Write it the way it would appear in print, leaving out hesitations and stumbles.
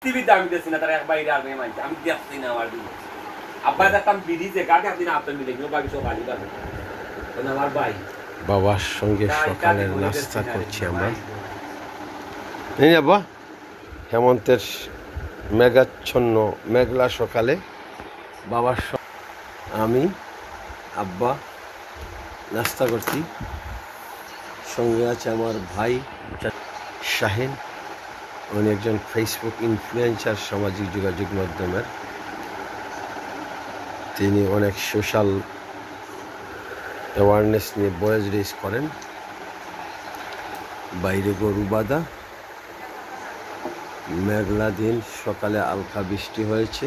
পৃথিবীতে আমি দেখছি না তারা এক বাইরে আর মেয়ে মানছে আমি দেখছি না আমার দিকে আব্বা দেখতাম ব্রিজে গাড়ি আপনি আপনার মিলে গেল বাকি সব আলি পাবে আমার ভাই বাবার সঙ্গে সকালের নাস্তা করছি আমরা। এই আব্বা হেমন্তের মেঘাচ্ছন্ন মেঘলা সকালে বাবার আমি আব্বা নাস্তা করছি। সঙ্গে আছে আমার ভাই শাহিন, উনি একজন ফেসবুক ইনফ্লুয়েন্সার, সামাজিক যোগাযোগ মাধ্যমের। তিনি অনেক সোশ্যাল অ্যাওয়ারনেস নিয়ে ভয়েস রেজ করেন। বাইরে গরু বাঁধা, মেঘলা দিন, সকালে হালকা বৃষ্টি হয়েছে।